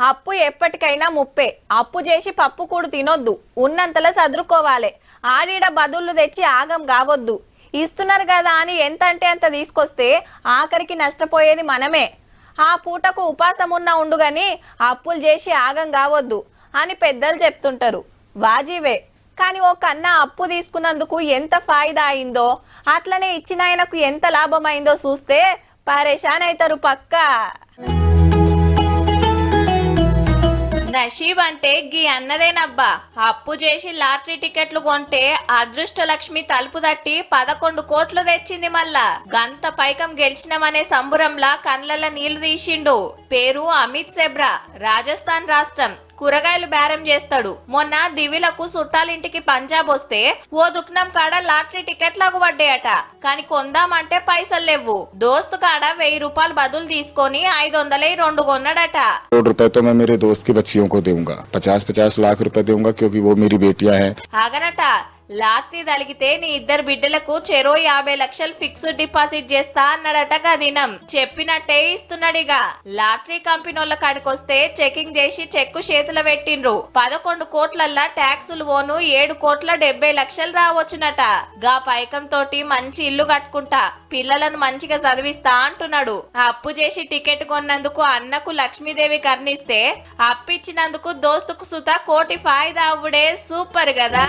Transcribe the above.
అప్పు ఎప్పటికైనా ముప్పే. అప్పు చేసి పప్పు కూడు తినొద్దు, ఉన్నంతలో చదురుకోవాలి. ఆడిడ బదుళ్ళు తెచ్చి ఆగం కావద్దు. ఇస్తున్నారు కదా అని ఎంత అంటే అంత తీసుకొస్తే ఆఖరికి నష్టపోయేది మనమే. ఆ పూటకు ఉపాసం ఉన్న ఉండుగాని అప్పులు చేసి ఆగం కావద్దు అని పెద్దలు చెప్తుంటారు. వాజీవే. కానీ ఓ కన్నా అప్పు తీసుకున్నందుకు ఎంత ఫాయిదా అయిందో, అట్లనే ఇచ్చిన ఆయనకు ఎంత లాభం అయిందో చూస్తే పరేషాన్ అవుతారు పక్కా. నషీబ్ అంటే గీ అన్నదేనబ్బా. అప్పు చేసి లాటరీ టికెట్లు కొంటే అదృష్ట లక్ష్మి తలుపు తట్టి 11 కోట్లు తెచ్చింది. మళ్ళా గంత పైకం గెలిచినమనే సంబురంలా కండ్లల్ల నీళ్లు తీసిండు. పేరు అమిత్ సెబ్రా, రాజస్థాన్ రాష్ట్రం. కూరగాయలు బేరం చేస్తాడు. మొన్న దివిలకు చుట్టాలింటికి పంజాబ్ వస్తే ఓ దుకాణం కాడ లాటరీ టికెట్లాగు పడ్డాయట. కానీ కొందామంటే పైసలు లేవు. దోస్తు కాడ 1000 రూపాయలు బదులు తీసుకొని 500 కొన్నాడట. करोड़ रुपए तो मैं मेरे दोस्त की बच्चियों को दूंगा, 50-50 लाख रुपए दूंगा क्योंकि वो मेरी बेटियां हैं। ఆగనట. లాటరీ తలిగితే నీ ఇద్దరు బిడ్డలకు చెరో 50 లక్షలు ఫిక్స్డ్ డిపాజిట్ చేస్తా అన్నాడట. గదినం చెప్పినట్టే ఇస్తున్నాడిగా. లాటరీ కంపెనీల కాడికొస్తే చెకింగ్ చేసి చెక్కు చేతుల పెట్టిండ్రు. 11 కోట్లల్లా ట్యాక్సులు ఓను 7 కోట్ల 70 లక్షలు రావచ్చునట. గా పైకం తోటి మంచి ఇల్లు కట్టుకుంటా, పిల్లలను మంచిగా చదివిస్తా అంటున్నాడు. అప్పు చేసి టికెట్ కొన్నందుకు అన్నకు లక్ష్మీదేవి కర్ణిస్తే, అప్పిచ్చినందుకు దోస్తుకు సుత కోటి ఫాయిదా అవ్వుడే. సూపర్ కదా.